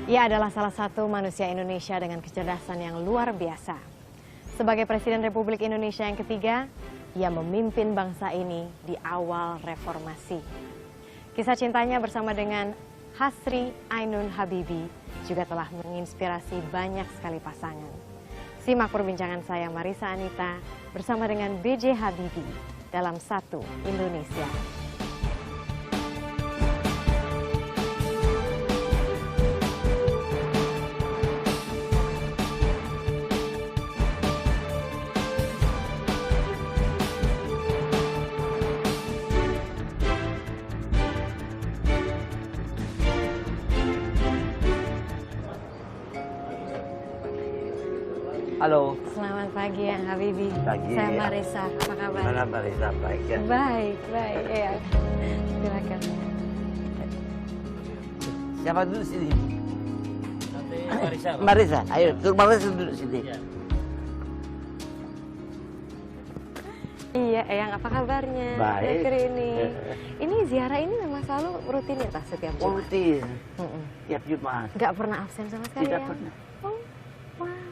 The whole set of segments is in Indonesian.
Ia adalah salah satu manusia Indonesia dengan kecerdasan yang luar biasa. Sebagai Presiden Republik Indonesia yang ketiga, ia memimpin bangsa ini di awal reformasi. Kisah cintanya bersama dengan Hasri Ainun Habibie juga telah menginspirasi banyak sekali pasangan. Simak perbincangan saya Marisa Anita bersama dengan B.J. Habibie dalam Satu Indonesia. Halo. Selamat pagi Yang Habibie. Pagi. Saya Marisa. Apa kabar? Mana Marisa, baik ya? Baik, baik. Ya. Silakan. Siapa duduk sini? Nanti Marisa. Pak. Marisa, ayo, tur Marisa duduk sini. Ya. Iya, Eyang, apa kabarnya? Baik. Akhir ini. Ini ziarah ini memang selalu rutinitas setiap Jumat. Rutin, tiap Jumat. Nggak pernah absen sama sekali. Tidak Eyang? pernah. Oh, wow.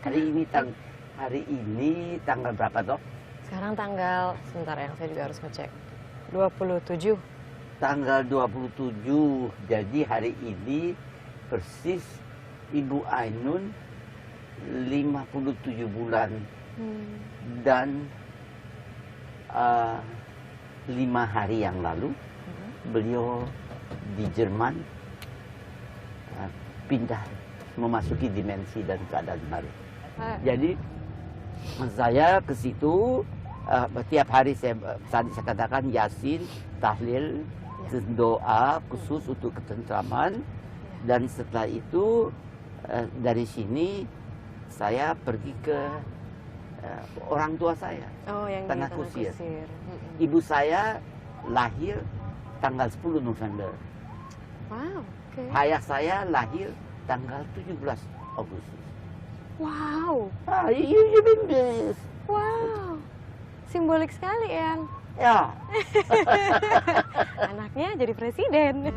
Hari ini tanggal berapa toh? Sekarang tanggal, sebentar yang saya juga harus ngecek. 27. Tanggal 27. Jadi hari ini persis Ibu Ainun 57 bulan dan 5 hari yang lalu beliau di Jerman pindah memasuki dimensi dan keadaan baru. Jadi saya ke situ tiap hari tadi saya katakan Yasin, tahlil, doa khusus untuk ketentraman, dan setelah itu dari sini saya pergi ke orang tua saya, Oh, yang Tanah di Kusir. Mm-mm. Ibu saya lahir tanggal 10 November. Wow, oke. Ayah saya lahir tanggal 17 Agustus. Wow, You mean this? wow. Simbolik sekali, Eyang. Ya. Anaknya jadi presiden.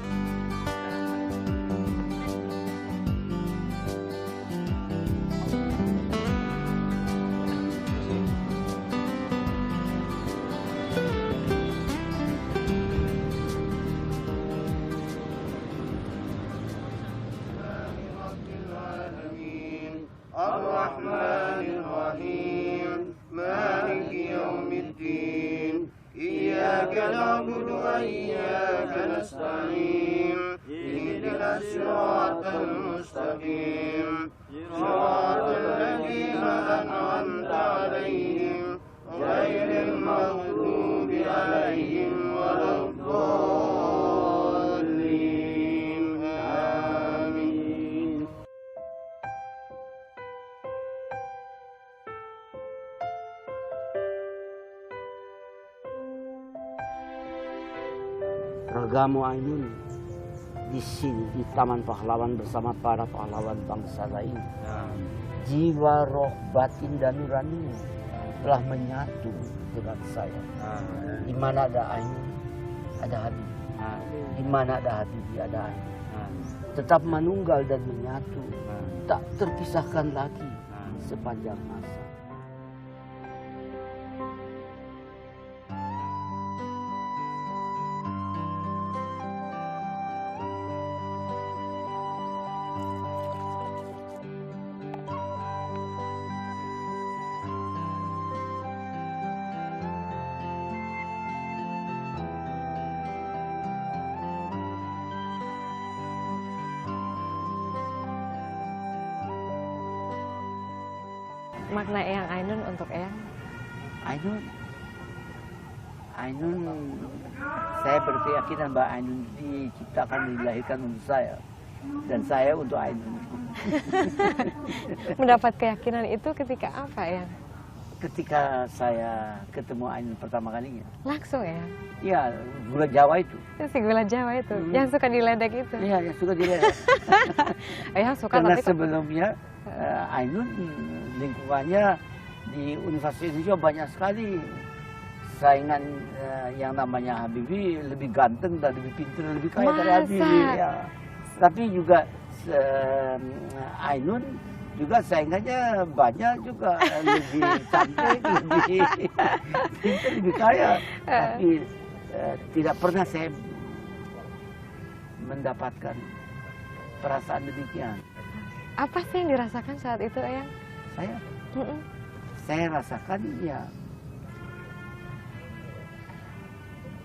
Ar-Rahmanir-Rahim, Maliki Yawmiddin, Iyyaka na'budu wa iyyaka nasta'in, ihdinas siratal mustaqim, siratal ladzina an'amta 'alaihim, ghairil maghdubi 'alaihim waladdallin. Amin. Ragamu Ainun di sini di Taman Pahlawan bersama para pahlawan bangsa lain. Jiwa, roh, batin dan nuranimu telah menyatu dengan saya. Di mana ada Ainun, ada Habibie. Di mana ada Habibie, ada Ainun. Tetap menunggal dan menyatu, tak terpisahkan lagi sepanjang masa. Makna Eyang Ainun untuk Eyang? Ainun, saya berkeyakinan bahwa Ainun diciptakan, dilahirkan untuk saya. Dan saya untuk Ainun. Mendapat keyakinan itu ketika apa, Eyang? Ketika saya ketemu Ainun pertama kalinya. Langsung, Eyang? Iya, gula Jawa itu. Si gula Jawa itu, yang suka diledek itu. Iya, yang suka dilihat. Eyang suka Karena tapi sebelumnya Ainun lingkungannya di Universitas Indonesia banyak sekali saingan yang namanya Habibie lebih ganteng dan lebih pintar, lebih kaya dari Masa? Habibie. Ya. Tapi juga Ainun juga saingannya banyak juga, lebih cantik, lebih kaya. Tapi tidak pernah saya mendapatkan perasaan demikian. Apa sih yang dirasakan saat itu, Eyang? Saya rasakan ya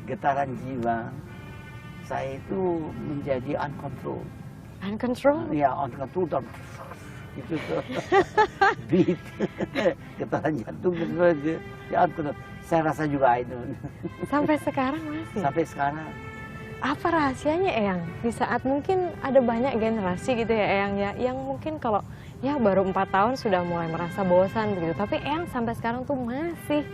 getaran jiwa saya itu menjadi uncontrolled. Uncontrolled? Ya, uncontrolled dan itu tuh beat, getaran jantung gitu. Ya, uncontrolled. Saya rasa juga itu. Sampai sekarang masih? Sampai sekarang. Apa rahasianya, Eyang? Di saat mungkin ada banyak generasi gitu ya, Eyang ya, yang mungkin kalau ya baru 4 tahun sudah mulai merasa bosan begitu, tapi Eyang sampai sekarang tuh masih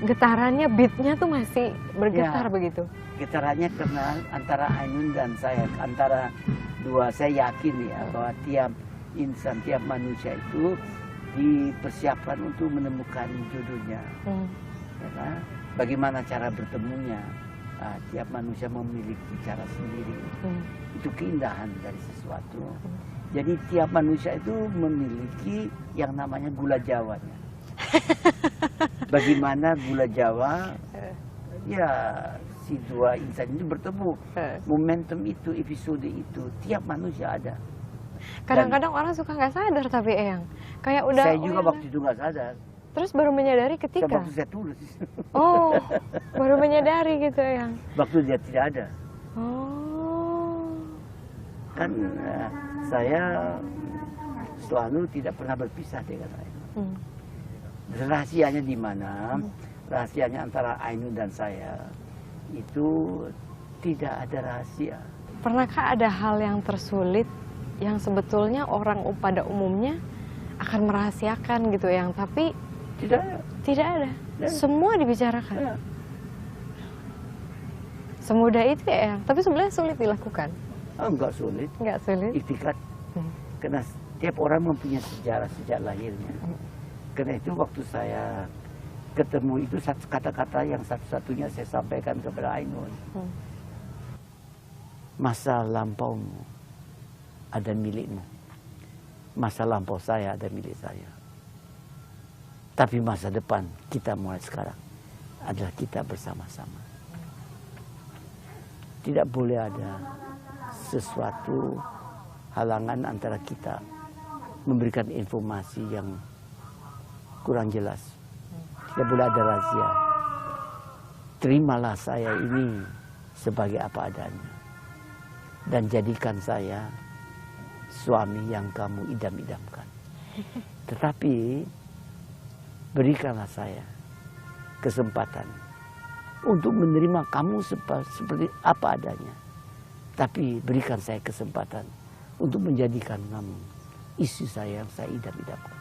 getarannya, beatnya tuh masih bergetar Ya, begitu. getarannya karena antara Ainun dan saya, antara dua, saya yakin ya bahwa tiap insan, tiap manusia itu dipersiapkan untuk menemukan jodohnya. Ya kan? Bagaimana cara bertemunya? Tiap manusia memiliki cara sendiri. Itu keindahan dari sesuatu. Jadi tiap manusia itu memiliki yang namanya gula Jawanya. Bagaimana gula Jawa, ya si dua insan itu bertemu. Momentum itu, episode itu, tiap manusia ada. Kadang-kadang orang suka nggak sadar tapi Eyang, kayak udah. Saya juga waktu itu nggak sadar. Terus baru menyadari ketika. Waktu saya tulis. Oh, baru menyadari gitu Eyang. Waktu dia tidak ada. Oh. Kan saya selalu tidak pernah berpisah dengan Ainun. Rahasianya di mana? Rahasianya antara Ainun dan saya itu tidak ada rahasia. Pernahkah ada hal yang tersulit yang sebetulnya orang pada umumnya akan merahasiakan gitu Eyang, tapi tidak ada. Semua dibicarakan. Ya. Semudah itu ya Eyang, tapi sebenarnya sulit dilakukan. Enggak sulit. Enggak sulit. Ikhtikat. Karena setiap orang mempunyai sejarah sejak lahirnya. Karena itu waktu saya ketemu itu satu kata-kata yang satu-satunya saya sampaikan kepada Ainun. Masa lampaumu ada milikmu. Masa lampau saya ada milik saya. Tapi masa depan kita mulai sekarang adalah kita bersama-sama. Tidak boleh ada sesuatu halangan antara kita memberikan informasi yang kurang jelas. Tidak boleh ada rahasia. Terimalah saya ini sebagai apa adanya. Dan jadikan saya suami yang kamu idam-idamkan. Tetapi berikanlah saya kesempatan untuk menerima kamu seperti apa adanya. Tapi berikan saya kesempatan untuk menjadikan kamu istri saya yang saya idam-idamkan.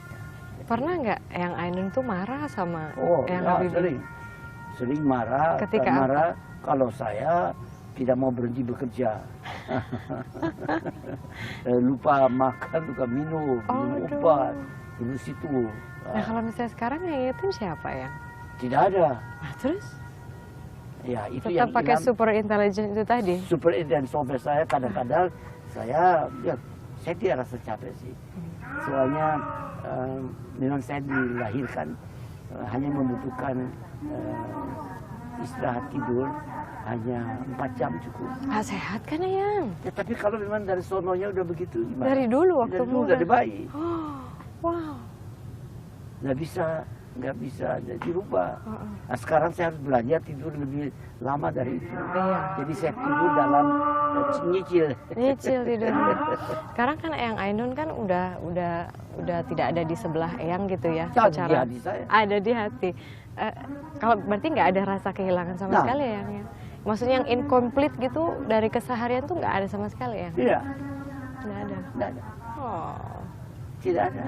Pernah nggak Eyang Ainun tuh marah sama Eyang ya, Habibie? Sering marah. Ketika marah kalau saya tidak mau berhenti bekerja. Lupa makan, lupa minum, minum obat, dulu situ. Nah kalau misalnya sekarang yang ingetin siapa ya? Tidak ada. Nah terus? Ya itu tetap yang pakai super intelligence itu tadi? Super dan software saya kadang-kadang saya tidak rasa capek sih. Soalnya memang saya dilahirkan hanya membutuhkan istirahat tidur hanya 4 jam cukup. Sehat kan Eyang? Ya, tapi kalau memang dari sononya udah begitu gimana? Dari dulu waktu dari dulu muda? dari bayi. Oh, wow. Nggak bisa dirubah. Nah, sekarang saya harus belajar tidur lebih lama dari itu. Iya. Jadi saya tidur dalam nyicil. Nyicil tidurnya. Sekarang kan Eyang Ainun kan udah tidak ada di sebelah Eyang gitu ya? Ada secara, di hati saya. Ada di hati. Kalau berarti nggak ada rasa kehilangan sama sekali ya Eyang ya? Maksudnya yang incomplete gitu dari keseharian tuh nggak ada sama sekali ya? Tidak. Nggak ada. Tidak ada. Oh. Tidak ada.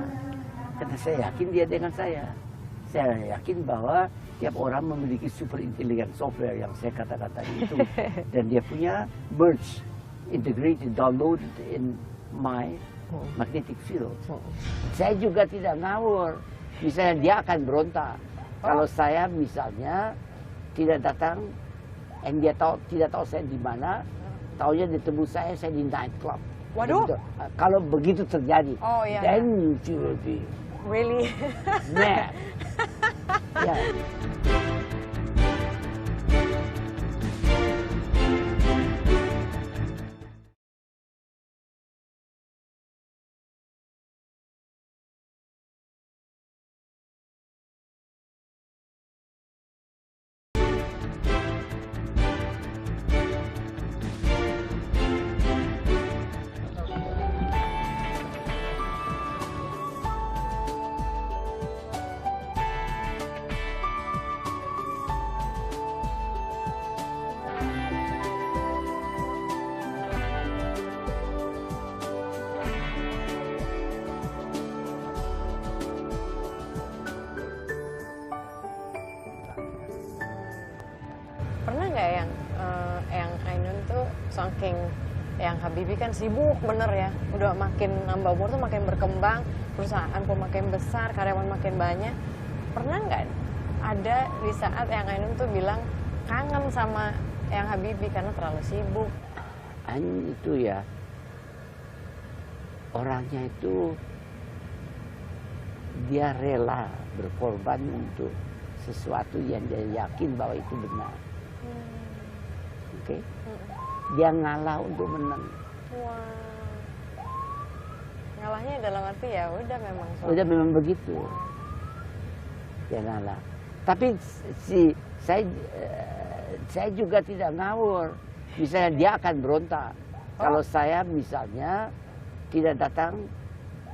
Karena saya yakin dia dengan saya. Saya yakin bahwa tiap orang memiliki super intelligent software yang saya katakan tadi itu. Dan dia punya merge, integrated, downloaded in my magnetic field. Saya juga tidak ngawur. Misalnya dia akan berontak. Kalau saya misalnya tidak datang, dan dia tidak tahu saya di mana, taunya ditemu saya di night club. Waduh. Begitu. Kalau begitu terjadi, Oh, iya, then she will be Really? mad. Ya. Pernah nggak yang Ainun tuh saking yang Habibie kan sibuk bener ya, udah makin nambah umur tuh makin berkembang, perusahaan pun makin besar, karyawan makin banyak. Pernah nggak ada di saat yang Ainun tuh bilang kangen sama yang Habibie karena terlalu sibuk? Ainun itu ya, orangnya itu dia rela berkorban untuk sesuatu yang dia yakin bahwa itu benar. Oke? Dia ngalah untuk menang. Wah. Ngalahnya dalam arti ya udah memang Udah memang begitu. Dia ngalah. Tapi saya juga tidak ngawur. Misalnya dia akan berontak. Kalau saya misalnya tidak datang,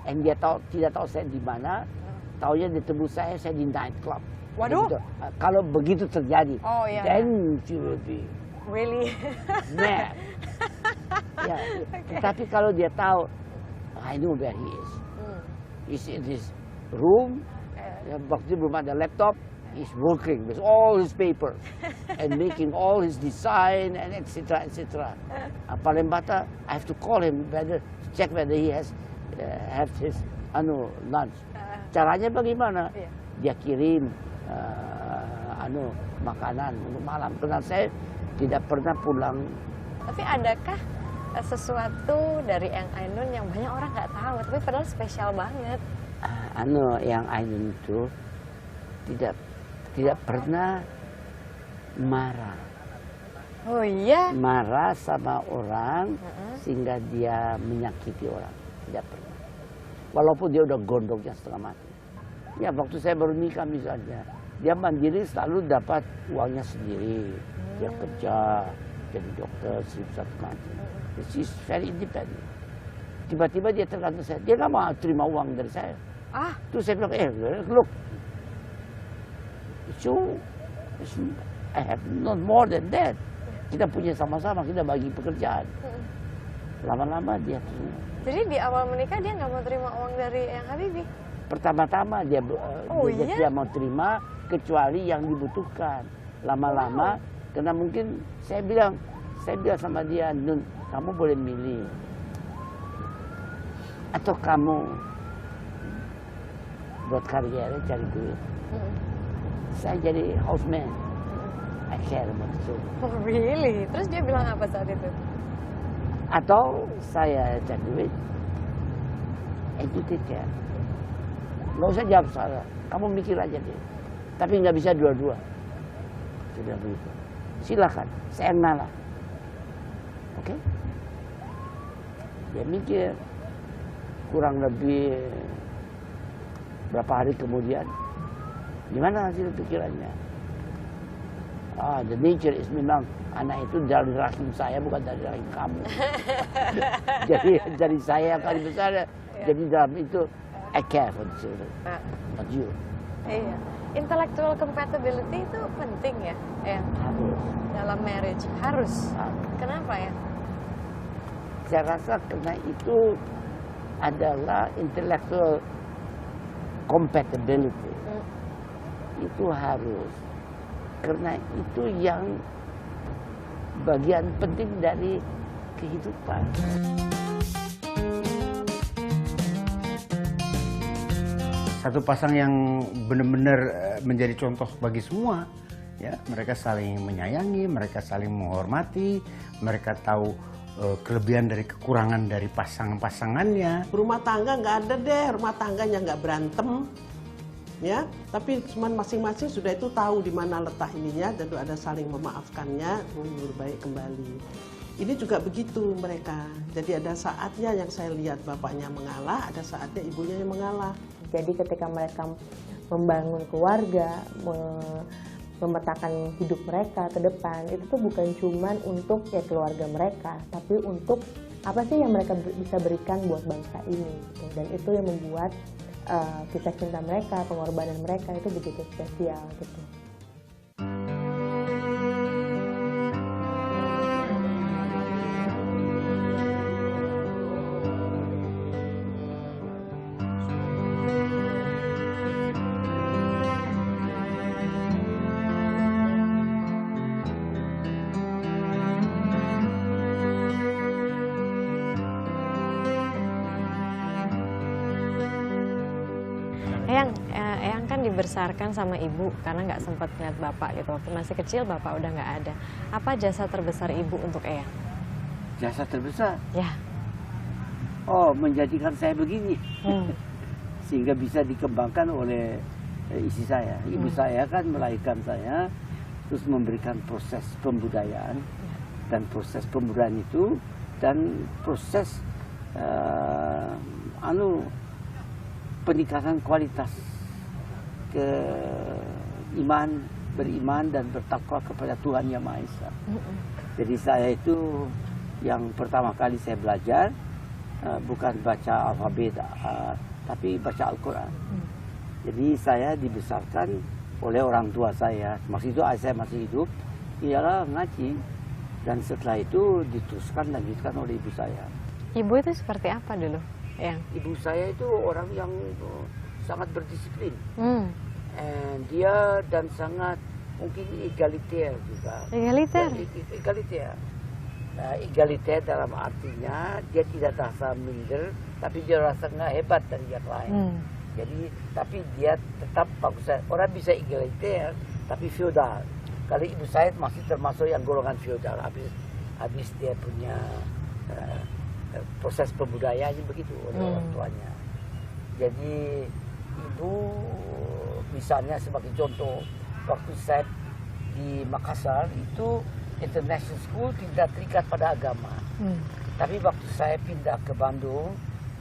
dan dia tidak tahu saya di mana, taunya ditemu saya di night club. Waduh. Begitu. Kalau begitu terjadi, Oh, iya, then she will be Really? mad. Ya, tapi kalau dia tahu, I know where he is. He's in his room. Waktu belum ada laptop, he's working with all his papers and making all his design and etc. Paling bata, I have to call him to check whether he has have his lunch. Caranya bagaimana? Iya. Dia kirim makanan untuk malam. Karena saya tidak pernah pulang. Tapi adakah sesuatu dari yang Ainun yang banyak orang nggak tahu, tapi padahal spesial banget? Yang Ainun itu tidak pernah marah. Oh iya? Marah sama orang sehingga dia menyakiti orang. Tidak pernah. Walaupun dia udah gondoknya setengah mati. Ya waktu saya baru nikah misalnya, dia mandiri selalu dapat uangnya sendiri. Dia kerja, jadi dokter, satu mati. She's very independent. Tiba-tiba dia tergantung saya. Dia nggak mau terima uang dari saya. Terus saya bilang, look, so I have not more than that. Kita punya sama-sama, kita bagi pekerjaan. Lama-lama dia terima. Jadi di awal menikah dia nggak mau terima uang dari yang Habibie? Pertama-tama dia tidak mau terima kecuali yang dibutuhkan. Lama-lama, karena mungkin saya bilang sama dia, Nun, kamu boleh milih. Atau kamu buat karir, cari duit. Saya jadi houseman. I care about it. Oh really? Terus dia bilang apa saat itu? Atau saya cari duit, itu tidak. Nggak usah jawab saya, kamu mikir aja deh. Tapi nggak bisa dua-dua. Sudah begitu. Silakan, saya ngalah. Oke? Dia mikir, kurang lebih berapa hari kemudian, gimana hasil pikirannya? The nature is memang anak itu dari rahim saya, bukan dari rahim kamu. Jadi dari saya kali besar, jadi dalam itu I care for the children, not you. Iya. Intellectual compatibility itu penting ya? Harus. Dalam marriage harus. Kenapa ya? Saya rasa karena itu adalah intellectual compatibility. Itu harus. Karena itu yang bagian penting dari kehidupan. Satu pasang yang benar-benar menjadi contoh bagi semua, ya, mereka saling menyayangi, mereka saling menghormati, mereka tahu kelebihan dari kekurangan dari pasangan-pasangannya. Rumah tangga nggak ada deh, rumah tangganya nggak berantem, ya. Tapi cuman masing-masing sudah itu tahu di mana letak ininya, dan ada saling memaafkannya, berbaik kembali. Ini juga begitu mereka. Jadi ada saatnya yang saya lihat bapaknya mengalah, ada saatnya ibunya yang mengalah. Jadi ketika mereka membangun keluarga, memetakan hidup mereka ke depan, itu tuh bukan cuman untuk ya keluarga mereka, tapi untuk apa sih yang mereka bisa berikan buat bangsa ini gitu. Dan itu yang membuat kisah cinta mereka, pengorbanan mereka itu begitu spesial gitu. Eyang kan dibesarkan sama ibu karena nggak sempat lihat bapak gitu. Waktu masih kecil bapak udah nggak ada. Apa jasa terbesar ibu untuk Eyang? Jasa terbesar? Ya. Oh, menjadikan saya begini. Sehingga bisa dikembangkan oleh istri saya. Ibu saya kan melahirkan saya, terus memberikan proses pembudayaan. Dan proses pembudayaan itu, dan proses peningkatan kualitas beriman dan bertakwa kepada Tuhan Yang Maha Esa. Jadi saya itu yang pertama kali saya belajar bukan baca alfabet, tapi baca Al-Quran. Jadi saya dibesarkan oleh orang tua saya. Maksud itu saya masih hidup, ialah ngaji. Dan setelah itu diteruskan, lanjutkan oleh ibu saya. Ibu itu seperti apa dulu, Eyang? Ibu saya itu orang yang sangat berdisiplin. Dia dan sangat mungkin egaliter juga. Egaliter? Egaliter. Nah, egaliter dalam artinya dia tidak rasa minder, tapi dia rasa nggak hebat dari yang lain. Jadi, tapi dia tetap bagus. Orang bisa egaliter, tapi feodal. Kalau ibu saya masih termasuk yang golongan feodal. Habis dia punya proses pembudayaannya begitu oleh orang tuanya. Jadi ibu misalnya sebagai contoh, waktu saya di Makassar itu international school tidak terikat pada agama. Tapi waktu saya pindah ke Bandung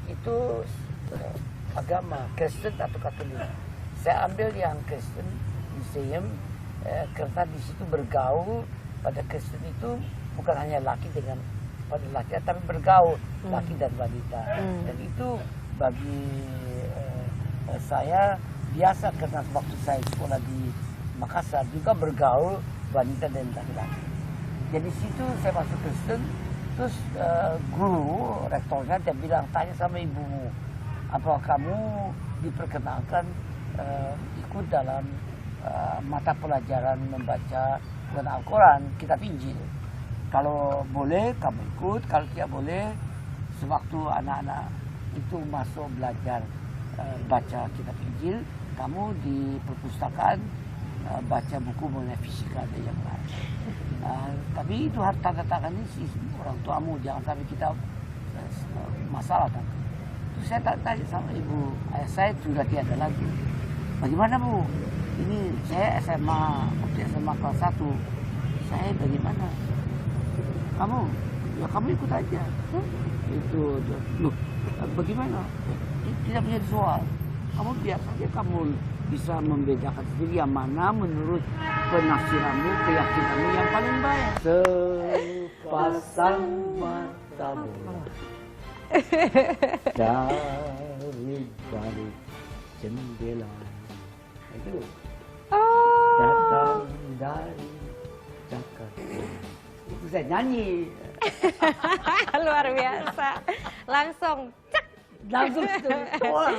itu agama Kristen atau Katolik. Saya ambil yang Kristen Museum karena di situ bergaul pada Kristen itu bukan hanya laki dengan pada laki, tapi bergaul laki dan wanita. Dan itu bagi saya biasa karena waktu saya sekolah di Makassar juga bergaul wanita dan laki-laki. Jadi situ saya masuk Kristen, terus guru rektornya dia bilang, tanya sama ibumu, apakah kamu diperkenalkan ikut dalam mata pelajaran membaca dan Al-Quran, kitab Injil. Kalau boleh kamu ikut, kalau tidak boleh, sewaktu anak-anak itu masuk belajar baca kitab Injil, kamu di perpustakaan baca buku mengenai fisika dan yang lain. Tapi itu harus tanda tangan si orang tuamu, jangan sampai kita masalah kan. Terus saya tanya sama ibu, ayah saya sudah tiada lagi. Bagaimana Bu? Ini saya SMA, waktu SMA kelas 1. Saya bagaimana? Kamu ikut aja. Itu, loh, bagaimana? Tidak punya soal. Kamu biar saja kamu bisa membedakan sendiri yang mana menurut penafsiranmu, keyakinanmu yang paling baik. Sepasang matamu dari balik jendela itu datang dari Jakarta. Itu saya nyanyi. Luar biasa. Langsung cek. Langsung keluar.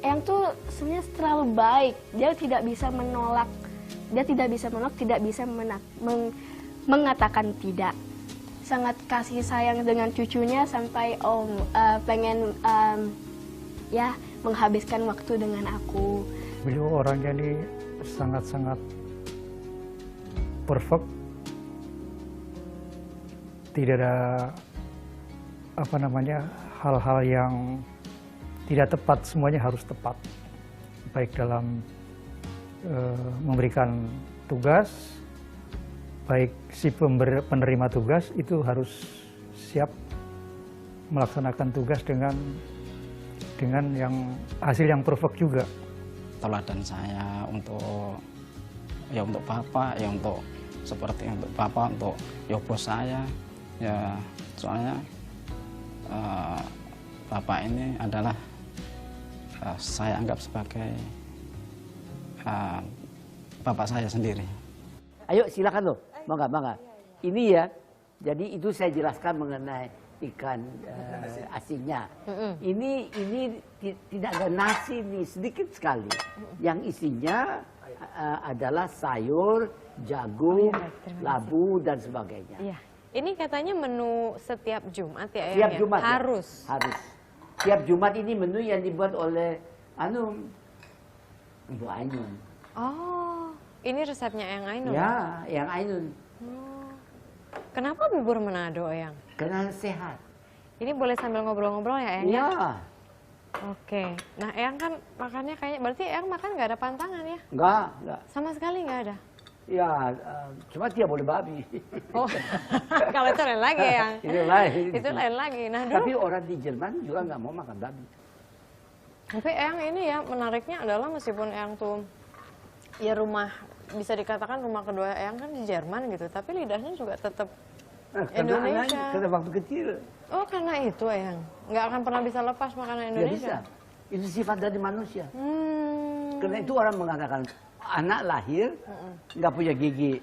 Eyang tuh sebenarnya terlalu baik. Dia tidak bisa menolak Dia tidak bisa menolak, tidak bisa mengatakan tidak. Sangat kasih sayang dengan cucunya sampai pengen ya menghabiskan waktu dengan aku. Beliau orangnya ini sangat-sangat perfect. Tidak ada hal-hal yang tidak tepat, semuanya harus tepat. Baik dalam memberikan tugas, baik si penerima tugas itu harus siap melaksanakan tugas dengan yang hasil yang perfect juga. Teladan saya untuk Bapak, untuk Bapak, untuk bos saya, ya soalnya Bapak ini adalah saya anggap sebagai Bapak saya sendiri. Ayo silakan loh, mangga. Ini ya, jadi itu saya jelaskan mengenai ikan asinnya. Ini tidak ada nasi nih, sedikit sekali. Yang isinya adalah sayur, jagung, labu dan sebagainya. Iya. Ini katanya menu setiap Jumat ya? Setiap ya? Jumat harus. Ya? Harus. Setiap Jumat ini menu yang dibuat oleh Ibu Ainun. Oh, ini resepnya Eyang Ainun? Ya, Eyang Ainun. Oh. Kenapa bubur Manado, Eyang? Karena sehat. Ini boleh sambil ngobrol-ngobrol ya, Eyang? Ya. Oke. Nah, Eyang kan makannya kayaknya, berarti Eyang makan nggak ada pantangan ya? Enggak. Sama sekali nggak ada? Ya, cuma dia boleh babi. Oh, kalau itu lain lagi ya? Itu lain. Itu lain lagi. Nah, dulu. Tapi orang di Jerman juga nggak mau makan babi. Tapi Eyang ini ya, menariknya adalah meskipun Eyang tuh, ya rumah, bisa dikatakan rumah kedua Eyang kan di Jerman gitu, tapi lidahnya juga tetap Indonesia. Karena waktu kecil. Oh, karena itu Eyang? Nggak akan pernah bisa lepas makanan Indonesia? Ya bisa. Itu sifat dari manusia. Karena itu orang mengatakan, anak lahir nggak punya gigi.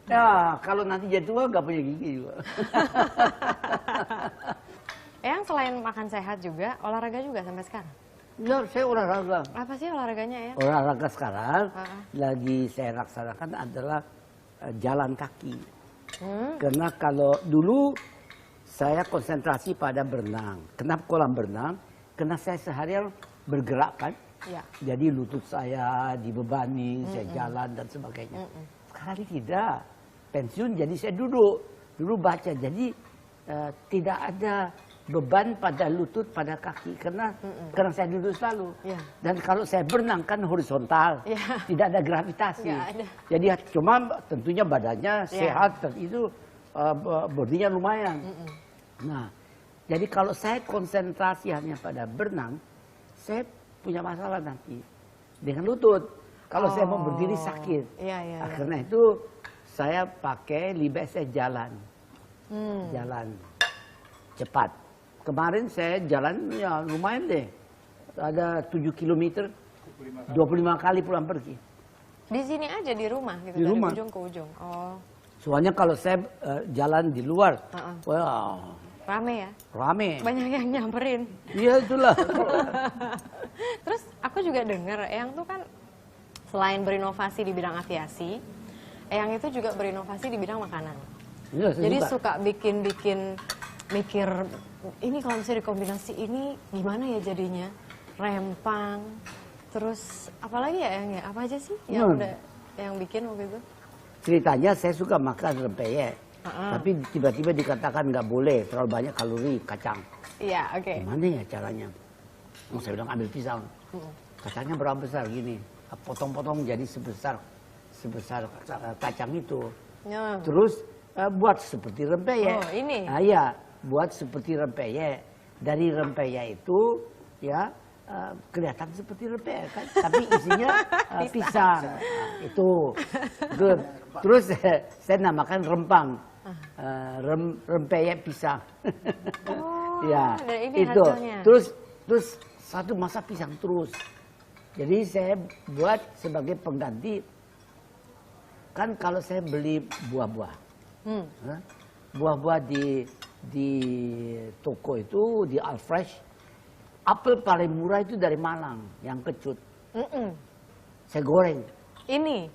Ya, kalau nanti jadi tua nggak punya gigi juga. Eyang selain makan sehat juga, olahraga juga sampai sekarang? Ya, saya olahraga. Apa sih olahraganya Eyang? Olahraga sekarang lagi saya laksanakan adalah jalan kaki. Karena kalau dulu saya konsentrasi pada berenang. Kenapa kolam berenang? Karena saya seharian bergerak kan. Ya. Jadi lutut saya dibebani, saya jalan dan sebagainya. Sekarang tidak. Pensiun jadi saya duduk. Dulu baca. Jadi tidak ada beban pada lutut, pada kaki. Karena saya duduk selalu. Ya. Dan kalau saya berenang kan horizontal. Ya. Tidak ada gravitasi. Nggak ada. Jadi cuma tentunya badannya sehat. Dan itu bodinya lumayan. Nah, jadi kalau saya konsentrasi hanya pada berenang, saya punya masalah nanti dengan lutut. Kalau saya mau berdiri sakit. Karena itu saya pakai lebih saya jalan. Jalan cepat. Kemarin saya jalan ya lumayan deh. Ada 7 km, 25 kali pulang pergi. Di sini aja di rumah gitu, di dari rumah. ujung ke ujung. Oh. Soalnya kalau saya jalan di luar, wah, rame ya? Rame. Banyak yang nyamperin. Iya itulah. Terus aku juga dengar Eyang tuh kan selain berinovasi di bidang aviasi, Eyang itu juga berinovasi di bidang makanan. Ya, jadi suka bikin-bikin mikir ini kalau misalnya dikombinasi ini gimana ya jadinya, rempang, terus apalagi ya Eyang ya, apa aja sih yang udah yang bikin waktu itu? Ceritanya saya suka makan rempeyek, tapi tiba-tiba dikatakan nggak boleh terlalu banyak kalori kacang. Iya, oke. Gimana ya caranya? Saya bilang ambil pisang, kacangnya berapa besar gini, potong-potong jadi sebesar kacang itu. Terus buat seperti rempeyek. Oh, ini? Nah, iya, buat seperti rempeyek. Dari rempeyek itu ya kelihatan seperti rempeyek kan, tapi isinya pisang. Itu good. Terus saya namakan rempang, rempeyek pisang. Oh, ya, ini itu. hasilnya. Terus satu masa pisang terus. Jadi saya buat sebagai pengganti. Kan kalau saya beli buah-buah, buah-buah di toko itu di Alfresh, apel paling murah itu dari Malang, yang kecut. Saya goreng. Ini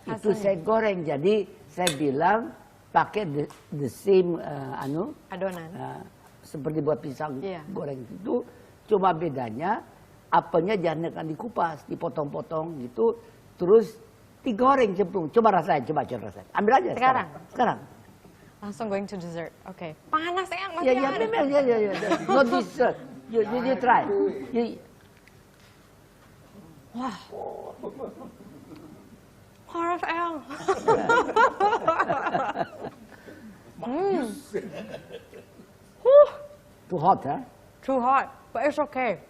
Itu saya goreng. Jadi saya bilang pakai the same adonan. Seperti buat pisang goreng itu. Cuma bedanya apelnya jangan dikupas, dipotong-potong gitu, terus digoreng cemplung. Coba rasain, coba rasain. Ambil aja sekarang. Langsung going to dessert. Oke. Panas ya, masih Ya. No dessert. You try. Wah. Panas Eyang. Too hot, huh? Too hot, but it's okay.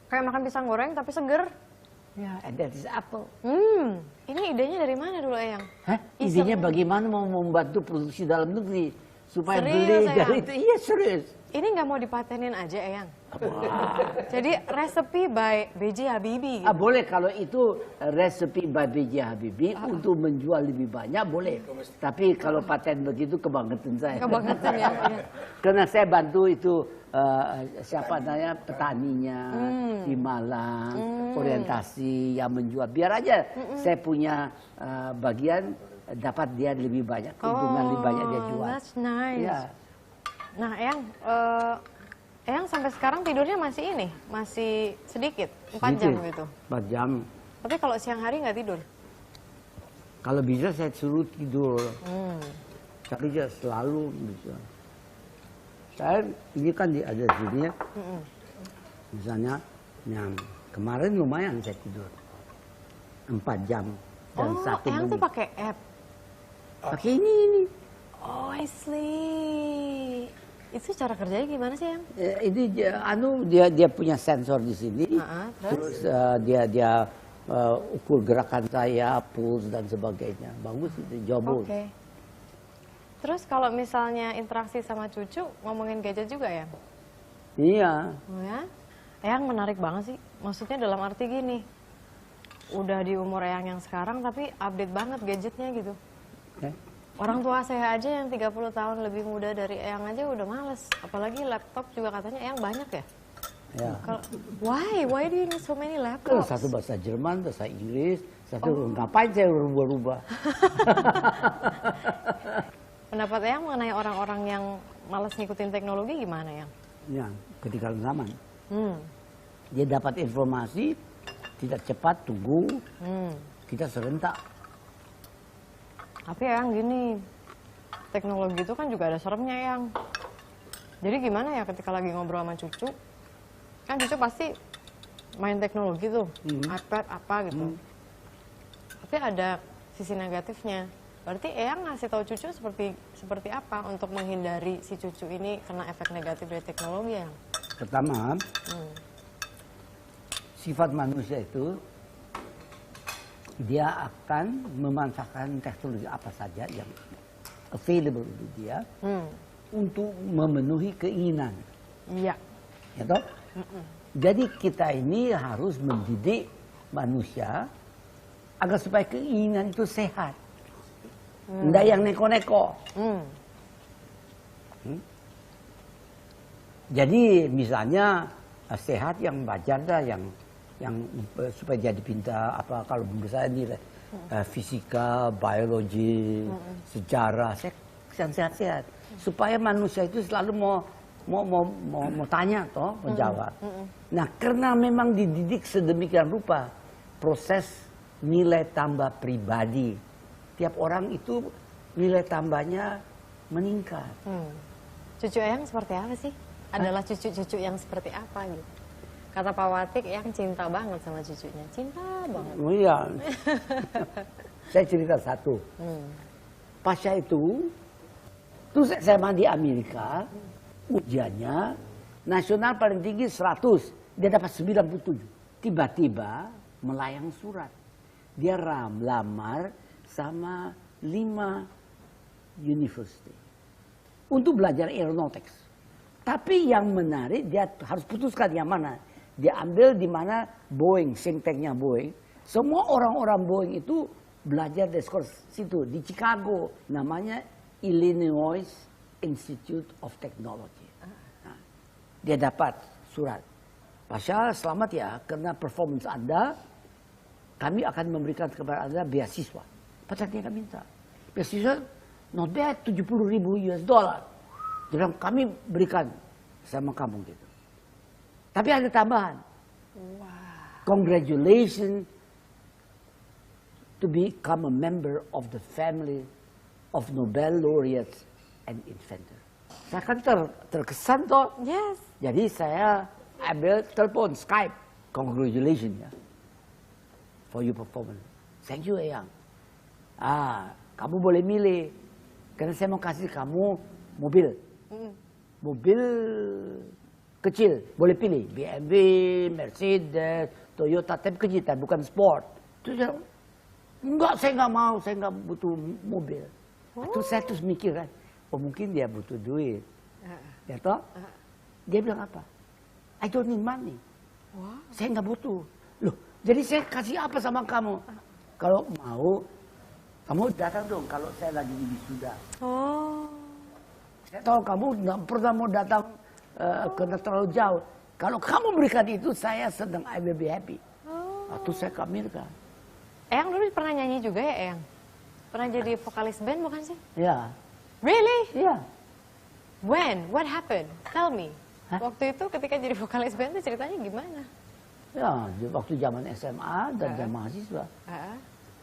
Kayak makan pisang goreng tapi seger. Ya, and that is apple. Ini idenya dari mana dulu Eyang? Hah? Idenya bagaimana mau membantu produksi dalam negeri supaya Serius, beli Eyang? dari itu? Iya serius. Ini nggak mau dipatenin aja Eyang? Jadi resepi by B.J. Habibie. Gitu. Boleh kalau itu resepi by B.J. Habibie untuk menjual lebih banyak boleh. Tapi kalau paten begitu kebangetan saya. Kebangetan ya. Karena saya bantu itu siapa namanya petaninya di Malang, orientasi yang menjual. Biar aja saya punya bagian dapat dia lebih banyak, keuntungan lebih banyak dia jual. That's nice. Ya. Nah, Eyang sampai sekarang tidurnya masih sedikit, 4 jam gitu. 4 jam. Tapi kalau siang hari nggak tidur? Kalau bisa saya suruh tidur. Tapi dia selalu bisa. Saya ini kan ada sini ya. Misalnya, yang kemarin lumayan saya tidur 4 jam dan 1 Eyang menit. tuh pakai app. Pakai ini. Oh, I see. Itu cara kerjanya gimana sih, Yang? Ini dia punya sensor di sini. Terus dia ukur gerakan saya, pulse dan sebagainya. Bagus itu, jauh. Oke. Terus kalau misalnya interaksi sama cucu, ngomongin gadget juga ya? Iya. Oh ya? Eyang menarik banget sih. Maksudnya dalam arti gini, udah di umur Eyang yang sekarang tapi update banget gadgetnya gitu. Orang tua saya aja yang 30 tahun lebih muda dari Eyang aja udah males. Apalagi laptop juga katanya Eyang banyak ya? Ya. Why do you need so many laptops? Satu bahasa Jerman, bahasa Inggris, ngapain saya rubah-rubah? Pendapat Eyang mengenai orang-orang yang malas ngikutin teknologi gimana, Yang? Ya, ketinggalan zaman. Dia dapat informasi, tidak cepat, tunggu, kita serentak. Tapi Eyang gini, teknologi itu kan juga ada seremnya, Eyang. Jadi gimana ya ketika lagi ngobrol sama cucu, kan cucu pasti main teknologi tuh, iPad apa gitu. Tapi ada sisi negatifnya. Berarti Eyang ngasih tahu cucu seperti apa untuk menghindari si cucu ini kena efek negatif dari teknologi, Eyang? Pertama, sifat manusia itu dia akan memanfaatkan teknologi apa saja yang available untuk dia untuk memenuhi keinginan. Iya. Ya toh? Jadi kita ini harus mendidik manusia agar supaya keinginan itu sehat. Tidak yang neko-neko. Jadi misalnya sehat yang wajar dah, yang supaya jadi pintar, apa kalau menurut saya nilai fisika, biologi, sejarah, yang sehat-sehat, supaya manusia itu selalu mau tanya toh, mau jawab. Nah, karena memang dididik sedemikian rupa, proses nilai tambah pribadi tiap orang itu nilai tambahnya meningkat. Cucu Eyang seperti apa sih? Adalah cucu-cucu yang seperti apa gitu? Kata Pak Watik, Eyang cinta banget sama cucunya. Cinta banget. Oh iya. Saya cerita satu. Pasca itu, terus saya mandi Amerika, ujiannya, nasional paling tinggi 100, dia dapat 97. Tiba-tiba melayang surat. Dia lamar sama 5 university untuk belajar aeronautics. Tapi yang menarik, dia harus putuskan yang mana. Dia ambil di mana Boeing, think tanknya Boeing. Semua orang-orang Boeing itu belajar di sekolah situ, di Chicago. Namanya Illinois Institute of Technology. Nah, dia dapat surat. Pasal selamat ya, karena performance Anda kami akan memberikan kepada Anda beasiswa. Padahal dia minta. Beasiswa not bad, 70.000 US dollar. Dia bilang, kami berikan sama kamu gitu. Tapi ada tambahan. Wow. Congratulations to become a member of the family of Nobel laureates and inventor. Saya kan terkesan toh. Yes. Jadi saya ambil telepon Skype. Congratulations ya. For your performance. Thank you Eyang. Kamu boleh milih. Karena saya mau kasih kamu mobil. Mobil kecil. Boleh pilih. BMW, Mercedes, Toyota. Tapi kecil, bukan sport. Terus dia, enggak, saya nggak mau. Saya nggak butuh mobil. Terus saya terus mikir kan. Oh mungkin dia butuh duit. Ya toh? Dia bilang apa? I don't need money. Wow. Saya nggak butuh. Loh, jadi saya kasih apa sama kamu? Kalau mau, kamu datang dong kalau saya lagi di wisuda. Oh. Saya tahu kamu nggak pernah mau datang karena terlalu jauh. Kalau kamu berikan itu, saya senang, I will be happy. Atau saya kamilkan. Eyang dulu pernah nyanyi juga ya Eyang? Pernah jadi vokalis band bukan sih? Ya. Really? Iya. When? What happened? Tell me. Waktu itu ketika jadi vokalis band itu ceritanya gimana? Ya, waktu zaman SMA dan zaman mahasiswa.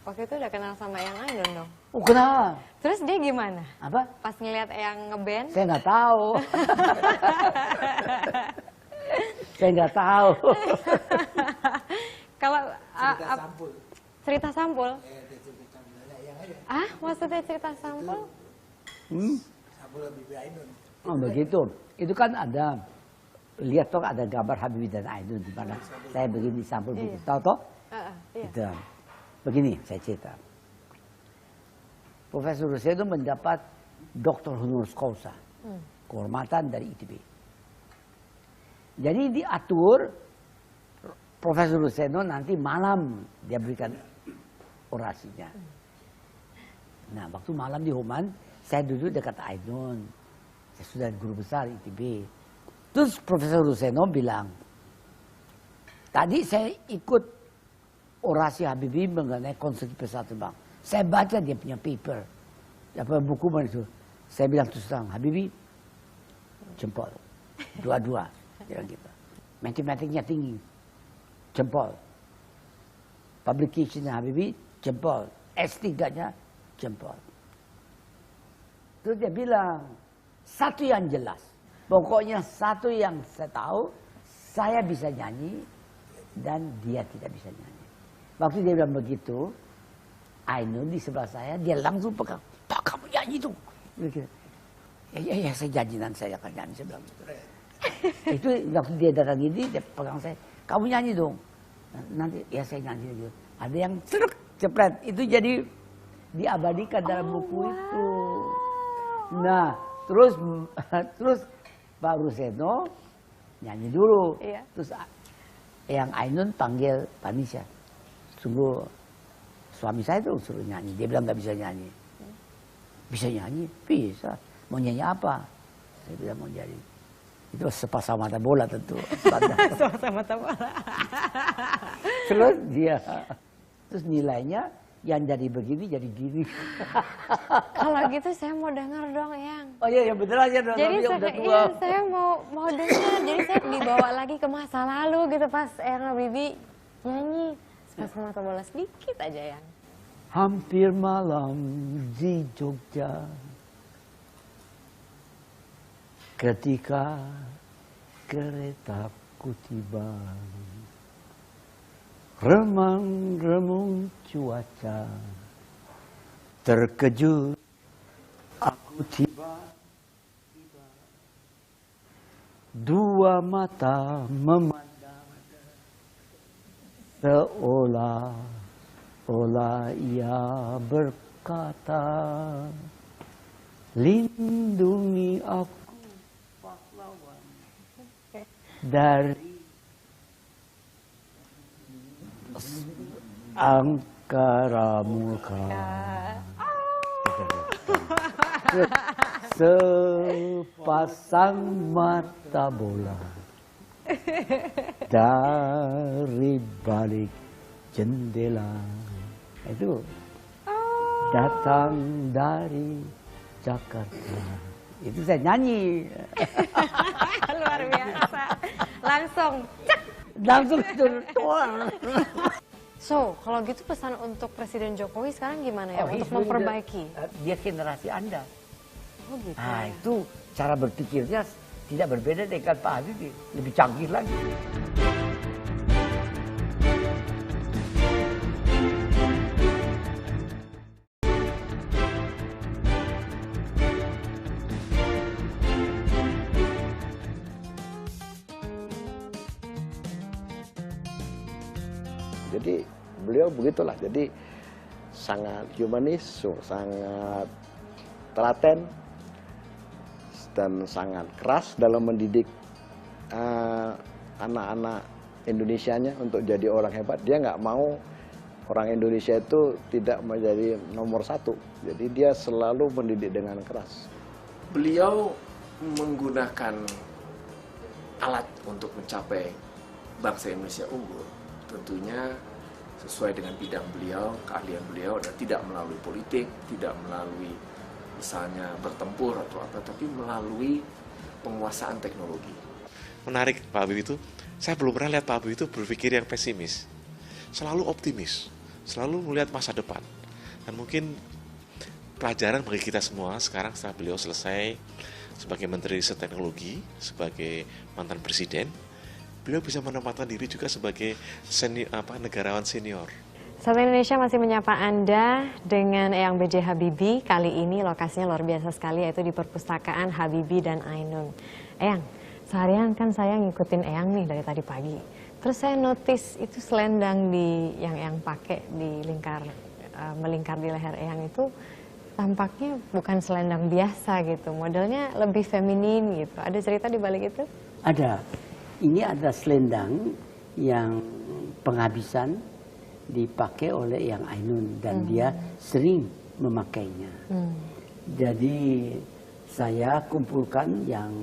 Waktu itu udah kenal sama Eyang Ainun dong? Oh kenal. Terus dia gimana? Apa? Pas ngeliat Eyang ngeband? Saya nggak tahu. Saya nggak tahu. Kalau cerita sampul. Cerita sampul? Yang Maksudnya cerita sampul? Sampul Habibie Ainun. Oh begitu. Itu kan ada, lihat toh ada gambar Habibie dan Ainun di mana saya begini sampul begitu. Tahu toh? Iya. Itu. Begini saya cerita. Profesor Ruseno mendapat Dr. Honoris Causa, kehormatan dari ITB. Jadi diatur Profesor Ruseno nanti malam dia berikan orasinya. Nah, waktu malam di Human, saya duduk dekat Ainun. Saya sudah guru besar ITB. Terus Profesor Ruseno bilang, tadi saya ikut orasi Habibie mengenai konsep persatuan bangsa. Saya baca dia punya paper, apa buku mana itu. Saya bilang terus terang, Habibie jempol, dua-dua, bilang gitu. Matematiknya tinggi, jempol. Publicationnya Habibie jempol, S3-nya jempol. Terus dia bilang, satu yang jelas, pokoknya satu yang saya tahu, saya bisa nyanyi dan dia tidak bisa nyanyi. Waktu dia bilang begitu, Ainun di sebelah saya, dia langsung pegang, Pak kamu nyanyi tuh. Ya saya janji nanti saya akan nyanyi, saya bilang gitu. Itu waktu dia datang ini, dia pegang saya, kamu nyanyi dong. Nanti ya saya nyanyi gitu. Ada yang cepret, itu jadi diabadikan dalam buku itu. Nah, terus Pak Ruseno nyanyi dulu. Iya. Terus yang Ainun panggil Panisha. Sungguh suami saya tuh suruh nyanyi. Dia bilang nggak bisa nyanyi. Bisa nyanyi? Bisa. Mau nyanyi apa? Saya bilang mau jadi. Itu sepasang mata bola tentu. Sepasang mata bola. Terus nilainya yang jadi begini jadi gini. Kalau gitu saya mau denger dong Eyang. Oh iya ya bener aja dong. Jadi saya mau denger. Jadi saya dibawa lagi ke masa lalu gitu pas Eyang Habibie nyanyi. Sepasang mata bola sedikit aja Eyang. Hampir malam di Jogja, ketika keretaku tiba, remang-remung cuaca, terkejut aku tiba-tiba, dua mata memandang, seolah ia berkata, lindungi aku pahlawan dari angkara murka. Sepasang mata bola dari balik jendela. Itu datang dari Jakarta. Itu saya nyanyi. Luar biasa. Langsung cek. Langsung So, kalau gitu pesan untuk Presiden Jokowi sekarang gimana ya untuk memperbaiki? Dia generasi Anda. Oh gitu. Nah, itu cara berpikirnya tidak berbeda dengan Pak Habibie, lebih canggih lagi. Jadi beliau begitulah, jadi sangat humanis, sangat telaten, dan sangat keras dalam mendidik anak-anak Indonesianya untuk jadi orang hebat. Dia nggak mau orang Indonesia itu tidak menjadi nomor satu, jadi dia selalu mendidik dengan keras. Beliau menggunakan alat untuk mencapai bangsa Indonesia unggul. Tentunya sesuai dengan bidang beliau, keahlian beliau, dan tidak melalui politik, tidak melalui misalnya bertempur atau apa, tapi melalui penguasaan teknologi. Menarik Pak Habibie itu, saya belum pernah lihat Pak Habibie itu berpikir yang pesimis. Selalu optimis, selalu melihat masa depan. Dan mungkin pelajaran bagi kita semua sekarang setelah beliau selesai sebagai Menteri Riset Teknologi, sebagai mantan presiden, beliau bisa menempatkan diri juga sebagai negarawan senior. Sahabat Indonesia masih menyapa Anda dengan Eyang B.J. Habibie. Kali ini lokasinya luar biasa sekali, yaitu di Perpustakaan Habibie dan Ainun. Eyang, seharian kan saya ngikutin Eyang nih dari tadi pagi. Terus saya notice itu selendang yang Eyang pakai di melingkar di leher Eyang itu tampaknya bukan selendang biasa gitu. Modelnya lebih feminin gitu. Ada cerita di balik itu? Ada. Ini ada selendang yang penghabisan dipakai oleh Eyang Ainun dan dia sering memakainya. Jadi saya kumpulkan yang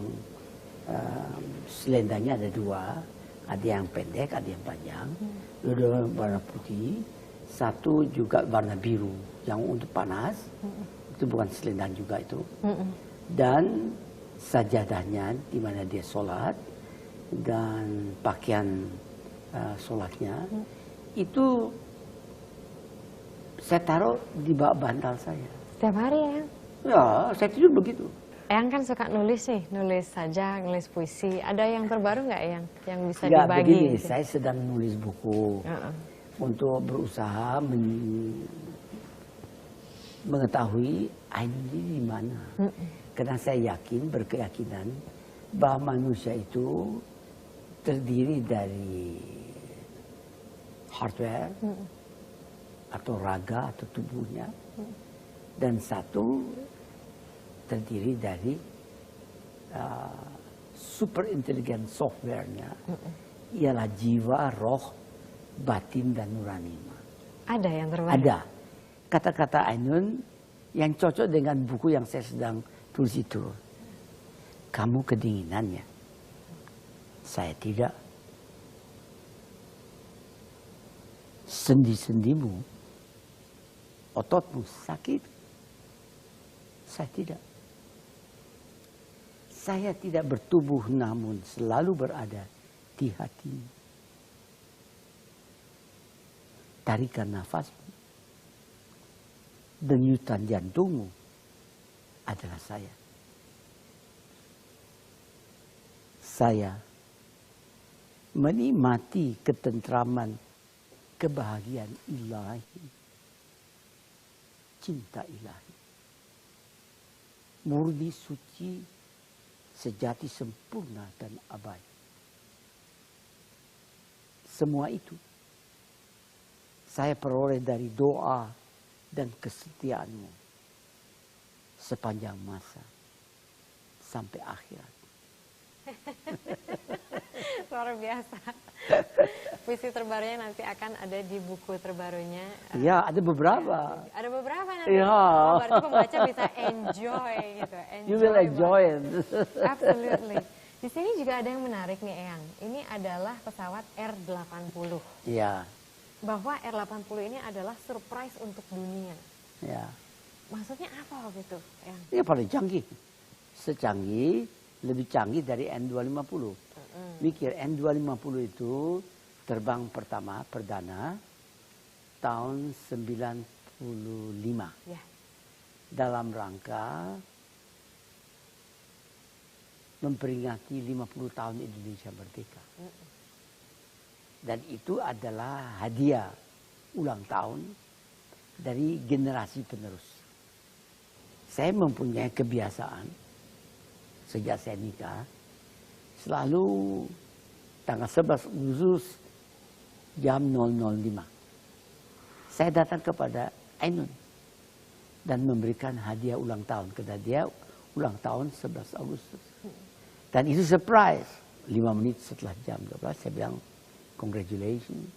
selendangnya ada dua, ada yang pendek, ada yang panjang, dua warna putih, satu juga warna biru yang untuk panas, itu bukan selendang juga itu, dan sajadahnya di mana dia sholat. Dan pakaian sholatnya itu saya taruh di bawah bantal saya. Setiap hari ya? Ya, saya tidur begitu. Eyang kan suka nulis nih, nulis saja, nulis puisi. Ada yang terbaru nggak Eyang yang bisa ya, dibagi? Begini, gitu? Saya sedang nulis buku untuk berusaha mengetahui Ainun ini di mana. Karena saya berkeyakinan bahwa manusia itu terdiri dari hardware atau raga atau tubuhnya, dan satu terdiri dari super intelligent softwarenya, ialah jiwa, roh, batin, dan nurani. Ada yang terbaru? Ada. Kata-kata Ainun yang cocok dengan buku yang saya sedang tulis itu. Kamu kedinginannya. Saya tidak. Sendi-sendimu, ototmu sakit. Saya tidak. Saya tidak bertubuh namun selalu berada di hatimu. Tarikan nafasmu, denyutan jantungmu adalah saya. Saya menikmati ketentraman, kebahagiaan ilahi, cinta ilahi, murni, suci, sejati, sempurna, dan abadi. Semua itu saya peroleh dari doa dan kesetiaanmu sepanjang masa sampai akhirat. Luar biasa. Puisi terbarunya nanti akan ada di buku terbarunya. Ya, ada beberapa. Ada beberapa nanti. Ya. Oh, berarti pembaca bisa enjoy gitu. You will enjoy it. Absolutely. Di sini juga ada yang menarik nih, Eyang. Ini adalah pesawat R80. Ya. bahwa R80 ini adalah surprise untuk dunia. Ya. Maksudnya apa waktu itu? Ya paling canggih. Secanggih, lebih canggih dari N250. Mikir N250 itu terbang pertama, perdana, tahun 95. Ya. Dalam rangka memperingati 50 tahun Indonesia merdeka. Dan itu adalah hadiah ulang tahun dari generasi penerus. Saya mempunyai kebiasaan sejak saya nikah, selalu tanggal 11 Agustus jam 005. Saya datang kepada Ainun dan memberikan hadiah ulang tahun. Karena dia ulang tahun 11 Agustus. Dan itu surprise. 5 menit setelah jam 12 saya bilang, congratulations,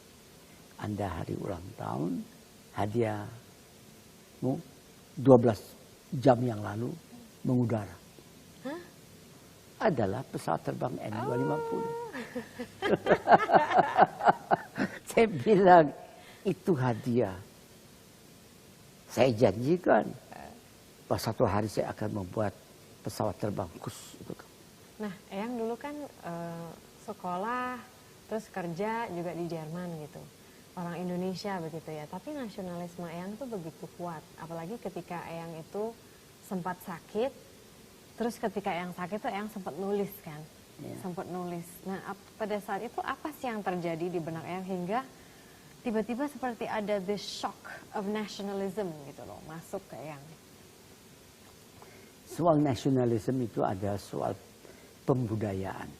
Anda hari ulang tahun, hadiahmu 12 jam yang lalu mengudara. Adalah pesawat terbang N250. Saya bilang, itu hadiah. Saya janjikan, bahwa satu hari saya akan membuat pesawat terbang khusus untuk kamu. Nah, Eyang dulu kan sekolah, terus kerja juga di Jerman gitu. Orang Indonesia begitu ya. Tapi nasionalisme Eyang tuh begitu kuat. Apalagi ketika Eyang itu sempat sakit. Terus ketika Eyang sakit tuh Eyang sempat nulis kan. Sempat nulis. Nah, pada saat itu apa sih yang terjadi di benak Eyang hingga tiba-tiba seperti ada the shock of nationalism gitu loh. Masuk ke Eyang. Soal nasionalisme itu ada soal pembudayaan.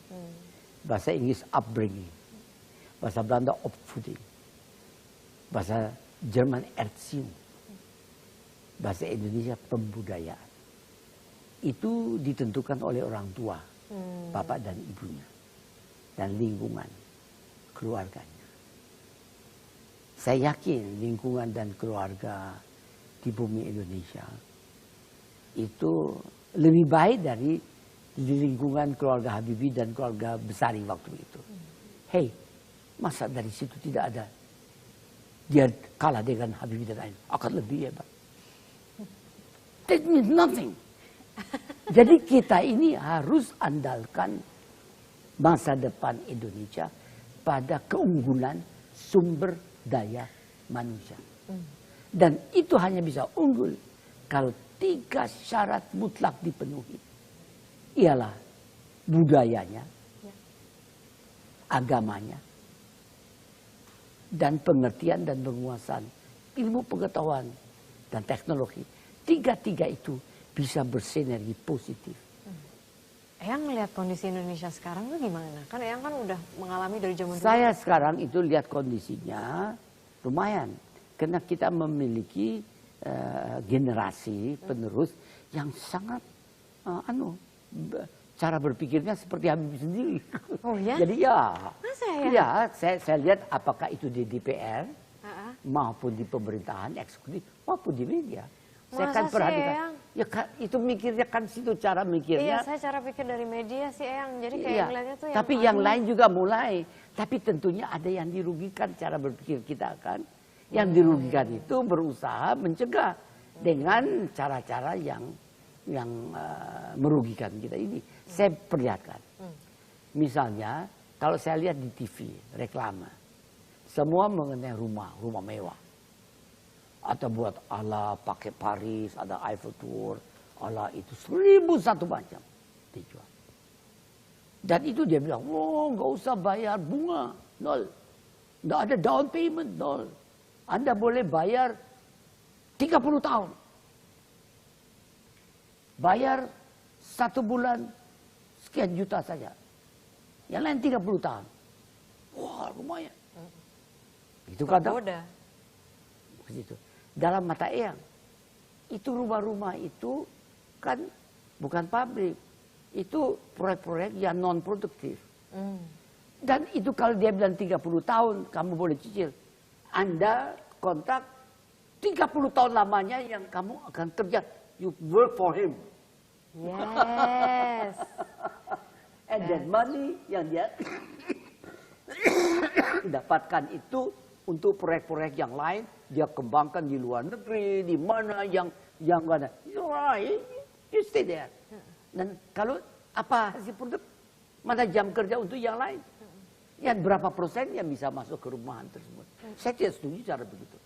Bahasa Inggris upbringing. Bahasa Belanda opvoeding. Bahasa Jerman Erziehung. Bahasa Indonesia pembudayaan. Itu ditentukan oleh orang tua, bapak dan ibunya. Dan lingkungan, keluarganya. Saya yakin lingkungan dan keluarga di bumi Indonesia itu lebih baik dari di lingkungan keluarga Habibie dan keluarga Besari waktu itu. Hei, masa dari situ tidak ada dia kalah dengan Habibie dan lain, akan lebih hebat. That means nothing. Jadi kita ini harus andalkan masa depan Indonesia pada keunggulan sumber daya manusia. Dan itu hanya bisa unggul kalau 3 syarat mutlak dipenuhi. Ialah budayanya, agamanya, dan pengertian dan penguasaan ilmu pengetahuan dan teknologi. 3 itu bisa bersinergi positif. Eyang melihat kondisi Indonesia sekarang tuh gimana? Kan Eyang kan udah mengalami dari zaman dulu. Saya sekarang itu lihat kondisinya lumayan. Karena kita memiliki generasi penerus yang sangat cara berpikirnya seperti Habibie sendiri. Oh ya? Jadi ya. Masa ya? Ya, saya lihat apakah itu di DPR maupun di pemerintahan eksekutif maupun di media. Saya kan perhatikan. Ya itu mikirnya kan situ cara mikirnya. Iya, saya cara pikir dari media sih Eyang. Jadi kayak ngeliatnya tuh yang tapi yang lain juga mulai. Tapi tentunya ada yang dirugikan cara berpikir kita kan. Yang dirugikan itu berusaha mencegah dengan cara-cara yang merugikan kita ini. Saya perlihatkan. Misalnya kalau saya lihat di TV reklame, semua mengenai rumah mewah. Atau buat ala pakai Paris, ada Eiffel Tower, ala itu 1001 macam dijual. Dan itu dia bilang, nggak usah bayar bunga, 0. Nggak ada down payment, 0. Anda boleh bayar 30 tahun. Bayar 1 bulan sekian juta saja. Yang lain 30 tahun. Wah, lumayan. Itu kata. Begitu. Dalam mata Eyang, itu rumah-rumah itu kan bukan pabrik. Itu proyek-proyek yang non-produktif. Dan itu kalau dia bilang 30 tahun, kamu boleh cicil. Anda kontrak 30 tahun lamanya yang kamu akan kerja. You work for him. Yes. And then money yang dia dapatkan itu Untuk proyek-proyek yang lain, dia kembangkan di luar negeri, di mana yang mana. You stay there. Dan kalau apa hasil produk, mana jam kerja untuk yang lain. Ya berapa persen yang bisa masuk ke rumahan tersebut. Saya tidak setuju cara begitu.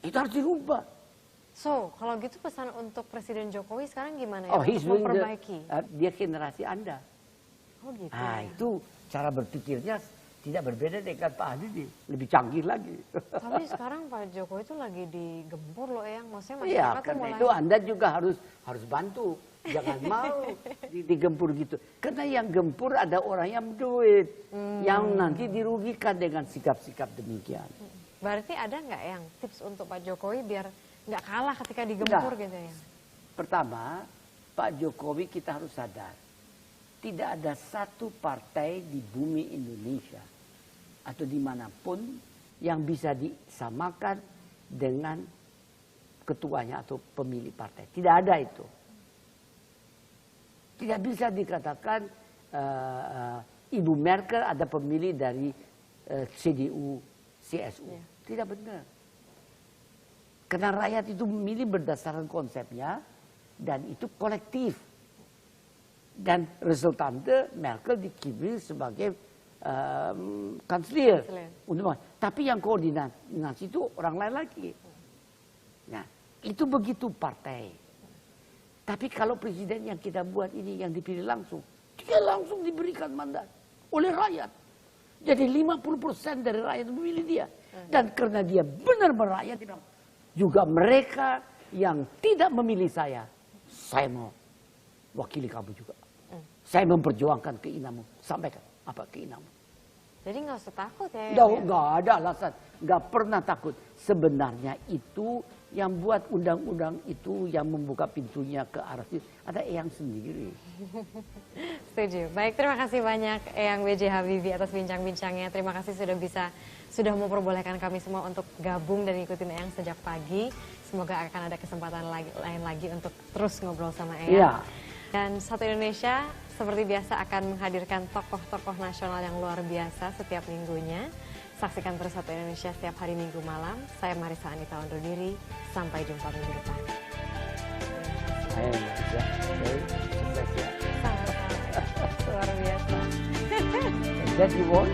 Itu harus dirubah. So, kalau gitu pesan untuk Presiden Jokowi sekarang gimana ya? Oh, Untuk memperbaiki. Dia generasi Anda. Oh gitu. Nah, itu cara berpikirnya tidak berbeda dengan Pak Habibie, lebih canggih lagi. Tapi sekarang Pak Jokowi itu lagi digempur loh Eyang, maksudnya Iya, masyarakat tuh karena mulai... itu Anda juga harus bantu. Jangan mau digempur gitu. Karena yang gempur ada orang yang duit, yang nanti dirugikan dengan sikap-sikap demikian. Berarti ada nggak yang tips untuk Pak Jokowi biar nggak kalah ketika digempur Nggak. gitu ya? Pertama, Pak Jokowi kita harus sadar, tidak ada satu partai di bumi Indonesia atau dimanapun yang bisa disamakan dengan ketuanya atau pemilih partai. Tidak ada itu. Tidak bisa dikatakan Ibu Merkel ada pemilih dari CDU, CSU. Tidak benar. Karena rakyat itu memilih berdasarkan konsepnya dan itu kolektif. Dan resultante Merkel dipilih sebagai kanselier. Tapi yang koordinasi itu orang lain lagi. Nah, itu begitu partai. Tapi kalau presiden yang kita buat ini yang dipilih langsung, dia langsung diberikan mandat oleh rakyat. Jadi 50% dari rakyat memilih dia. Dan karena dia benar merakyat, juga mereka yang tidak memilih saya mau wakili kamu juga. Saya memperjuangkan keinginanmu. Sampaikan apa keinginanmu. Jadi nggak usah takut ya? Nggak ada alasan. Nggak pernah takut. Sebenarnya itu yang buat undang-undang itu yang membuka pintunya ke arah situ. Ada Eyang sendiri. Setuju. Baik, terima kasih banyak Eyang B.J. Habibie atas bincang-bincangnya. Terima kasih sudah memperbolehkan kami semua untuk gabung dan ikutin Eyang sejak pagi. Semoga akan ada kesempatan lain lagi untuk terus ngobrol sama Eyang. Iya. Dan Satu Indonesia seperti biasa akan menghadirkan tokoh-tokoh nasional yang luar biasa setiap minggunya. Saksikan terus Satu Indonesia setiap hari Minggu malam. Saya Marissa Anita undur diri. Sampai jumpa minggu depan. Sukses ya. Sama-sama. Luar biasa. That you want?